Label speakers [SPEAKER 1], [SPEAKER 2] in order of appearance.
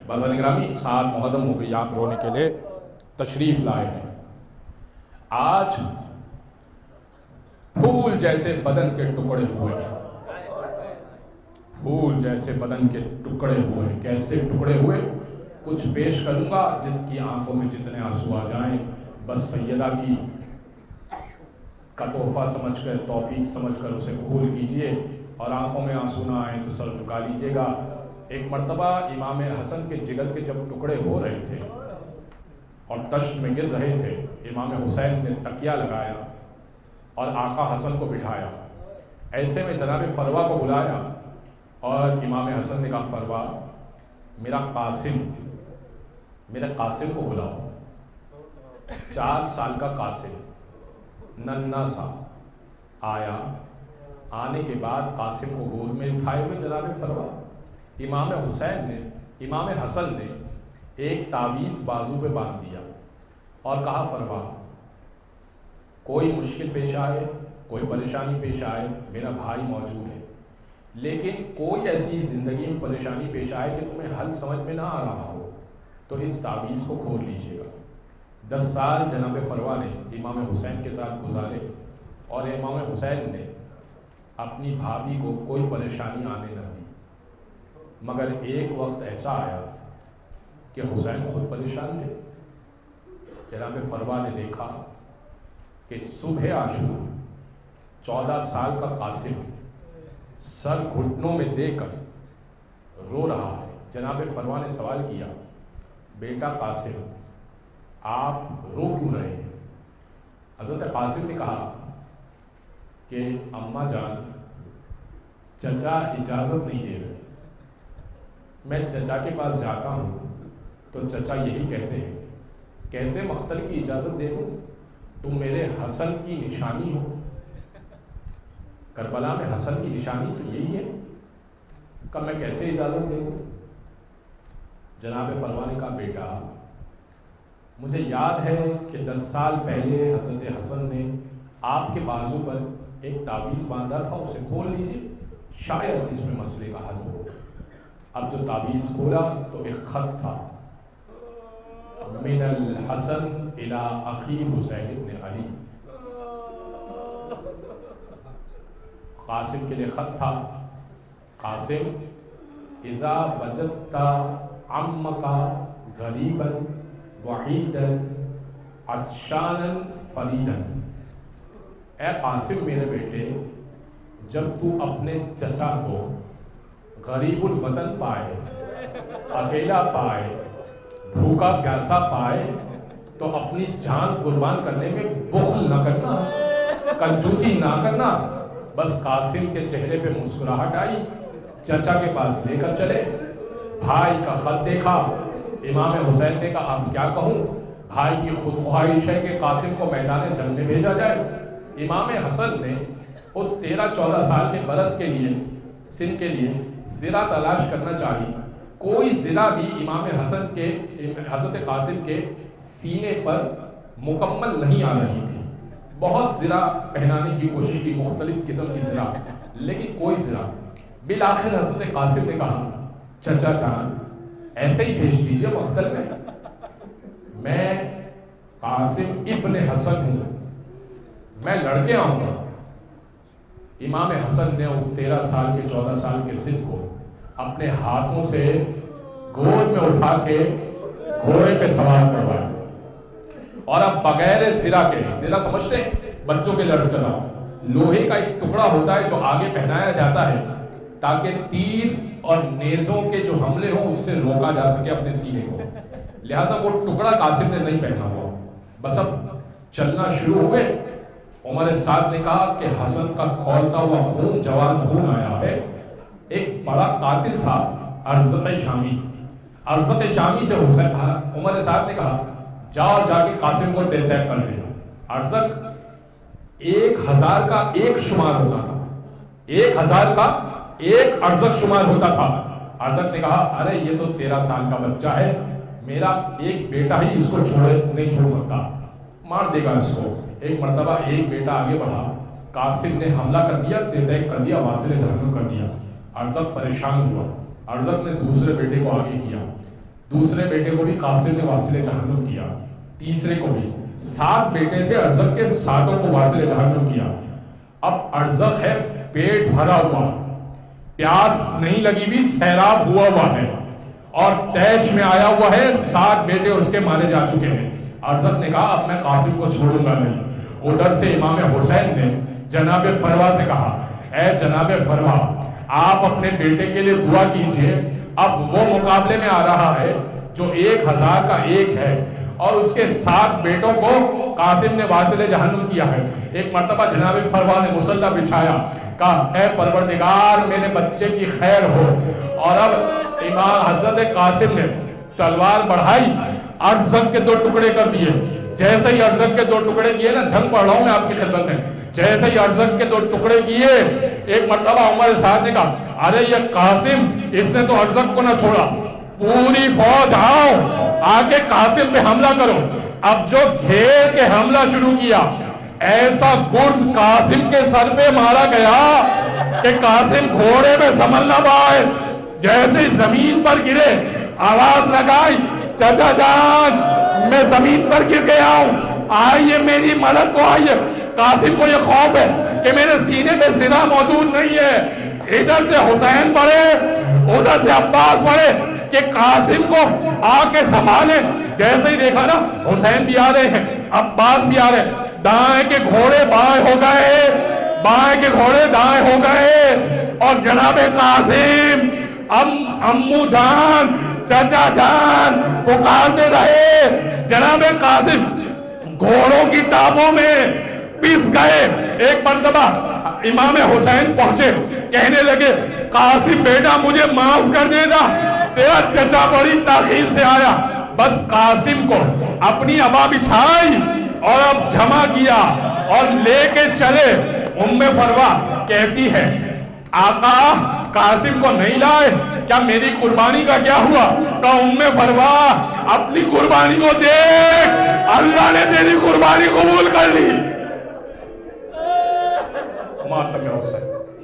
[SPEAKER 1] बाज़ार निगरानी 7 मुहर्रम हो गई, आप रोने के लिए तशरीफ़ लाए हैं। आज फूल जैसे बदन के टुकड़े हुए, फूल जैसे बदन के टुकड़े हुए, कैसे टुकड़े हुए कुछ पेश करूंगा जिसकी आंखों में जितने आंसू आ जाएं, बस सैयदा की का तोहफा समझकर, तौफीक समझकर उसे कबूल कीजिए, और आंखों में आंसू ना आए तो सर झुका लीजिएगा। एक मर्तबा इमाम हसन के जिगर के जब टुकड़े हो रहे थे और तश्त में गिर रहे थे, इमाम हुसैन ने तकिया लगाया और आका हसन को बिठाया। ऐसे में जनाब फरवा को बुलाया और इमाम हसन ने कहा, फरवा मेरा कासिम को बुलाओ। 4 साल का कासिम नन्ना सा आया। आने के बाद कासिम को गोद में उठाए हुए जनाब फरवा इमाम हसन ने एक तावीज़ बाजू पे बांध दिया और कहा, फरवा कोई मुश्किल पेश आए, कोई परेशानी पेश आए, मेरा भाई मौजूद है, लेकिन कोई ऐसी ज़िंदगी में परेशानी पेश आए कि तुम्हें हल समझ में ना आ रहा हो तो इस तावीज़ को खोल लीजिएगा। 10 साल जनाब फरवा ने इमाम हुसैन के साथ गुजारे और इमाम हुसैन ने अपनी भाभी को कोई परेशानी आने न दी। मगर एक वक्त ऐसा आया कि हुसैन खुद परेशान थे। जनाब फरवा ने देखा कि सुबह आशूर 14 साल का कासिम सर घुटनों में देकर रो रहा है। जनाब फरवा ने सवाल किया, बेटा कासिम आप रो क्यों रहे हैं? हज़रत कासिम ने कहा कि अम्मा जान, चचा इजाज़त नहीं दे रहे। मैं चचा के पास जाता हूँ तो चचा यही कहते हैं, कैसे मख्तल की इजाज़त दे दूँ, तुम मेरे हसन की निशानी हो। करबला में हसन की निशानी तो यही है, कब मैं कैसे इजाज़त दे दूँ? जनाब फरवा ने कहा, बेटा मुझे याद है कि 10 साल पहले हज़रत हसन ने आपके बाजू पर एक तावीज़ बांधा था, उसे खोल लीजिए, शायद इसमें मसले का हल हो। अब जो तावीज़ खोला तो एक ख़त था, मिनल हसन इला अखी हुसैन इब्न अली। कासिम के लिए ख़त था, कासिम इज़ा वजदता अम्मका गरीबन वहीदन अत्शानन फरीदन। ए कासिम मेरे बेटे, जब तू अपने चचा को गरीबुल वतन पाए, अकेला पाए, भूखा प्यासा पाए, तो अपनी जान कुर्बान करने में बुख़्ल न करना, कंजूसी ना करना। बस कासिम के चेहरे पे मुस्कुराहट आई, चचा के पास लेकर चले। भाई का खत देखा, इमाम हुसैन ने कहा, अब क्या कहूँ, भाई की खुद ख्वाहिश है कि कासिम को मैदान जंग में भेजा जाए। इमाम हसन ने उस 13-14 साल के बरस के लिए, सिन के लिए ज़िरा तलाश करना चाहिए। कोई ज़िरा भी इमाम हसन के, हज़रत कासिम के सीने पर मुकम्मल नहीं आ रही थी। बहुत ज़िरा पहनाने की कोशिश की, मुख्तलिफ किस्म की ज़िरा, लेकिन कोई ज़िरा। बिलाखिर हज़रत कासिम ने कहा, चचा जान ऐसे ही भेज दीजिए मख्तल में, मैं कासिम इब्न हसन हूँ, मैं लड़के आऊँगा। इमाम हसन ने उस 13 साल के 14 साल के सिद्ध को अपने हाथों से गोद में उठा के घोड़े पे सवार करवाया और अब बगैर ज़िरा के, ज़िरा समझते हैं बच्चों के लर्ज करना, लोहे का एक टुकड़ा होता है जो आगे पहनाया जाता है ताकि तीर और नेज़ों के जो हमले हों उससे रोका जा सके अपने सीने को। लिहाजा वो टुकड़ा कासिम ने नहीं पहना हुआ। बस अब चलना शुरू हुए। उमर साद ने कहा कि हसन का खौलता हुआ खून, जवान खून आया है। एक बड़ा कातिल था अर्ज़क़ शामी, अर्ज़क़ शामी से हुसैन, उमर साद ने कहा जाओ जाके कासिम को तय कर देना। अर्ज़क़ 1000 का एक शुमार होता था, 1000 का एक अर्ज़क़ शुमार होता था। अर्ज़क़ ने कहा, अरे ये तो 13 साल का बच्चा है, मेरा एक बेटा ही इसको नहीं छोड़ सकता, मार देगा इसको। एक मर्तबा एक बेटा आगे बढ़ा, कासिम ने हमला कर दिया, तय कर दिया, वासिल जहन्नम कर दिया। अर्ज़क़ परेशान हुआ, अर्ज़क़ ने दूसरे बेटे को आगे किया, دوسرے بیٹے کو بھی قاسم نے واصل جہنم کیا، تیسرے کو بھی، 7 بیٹے تھے ارزق کے، 7 کو واصل جہنم کیا۔ اب ارزق ہے پیٹ بھرا ہوا، پیاس نہیں لگی بھی، سیراب ہوا ہوا ہے اور تیش میں آیا ہوا ہے، 7 بیٹے اس کے مارے جا چکے ہیں۔ ارزق نے کہا اب میں قاسم کو چھوڑوں گا نہیں۔ ادھر سے امام حسین نے جناب فروا سے کہا اے جناب فروا آپ اپنے بیٹے کے لیے دعا کیجئے، اب وہ مقابلے میں آ رہا ہے جو 1000 کا ایک ہے اور اس کے 7 بیٹوں کو قاسم نے واصل جہنم کیا ہے۔ ایک مرتبہ جناب فروا نے مصلی بچھایا، کہا اے پروردگار میرے بچے کی خیر ہو، اور اب امام حضرت قاسم نے تلوار بڑھائی، ارزق کے 2 ٹکڑے کر دیے۔ جیسے ہی ارزق کے 2 ٹکڑے کیے نا، جنگ پڑھ رہا ہوں میں آپ کی خدمت میں، جیسے ہی ارزق کے 2 ٹکڑے کیے، ایک مرتبہ عمر سعد نے کہا ارے یہ قاسم، اس نے تو ارزق کو نہ چھوڑا، پوری فوج آؤ آگے قاسم پہ حملہ کرو۔ اب جو گھیر کے حملہ شروع کیا، ایسا گرز قاسم کے سر پہ مارا گیا کہ قاسم گھوڑے میں سنبھل نہ پائے، جیسے زمین پر گرے آواز لگائی چچا جان میں زمین پر گر گیا ہوں، آئیے میری مدد کو آئیے۔ قاسم کو یہ خوف ہے کہ میرے سینے پہ زرہ موجود نہیں ہے، ادھر سے حسین پڑے ادھر سے عباس پڑے کہ قاسم کو آ کے سنبھالے۔ جیسے ہی دیکھا نا حسین بھی آ رہے ہیں، عباس بھی آ رہے ہیں، دائیں کے گھوڑے بائیں ہو گئے، بائیں کے گھوڑے دائیں ہو گئے، اور جناب قاسم امو جان چچا جان پکارتے رہے۔ جناب قاسم گھوڑوں کی ٹاپوں میں پس گئے۔ ایک مرتبہ امام حسین پہنچے، کہنے لگے قاسم بیٹا مجھے معاف کر دینا، تیرا چچا بڑی تاخیر سے آیا۔ بس قاسم کو اپنی عبا بچھائی اور اب جمع کیا اور لے کے چلے۔ ام فروا کہتی ہے آقا قاسم کو نہیں لائے، کیا میری قربانی کا کیا ہوا؟ کہا ام فروا اپنی قربانی کو دیکھ، اللہ نے تیری قربانی قبول کر لی۔ ماتم حسین۔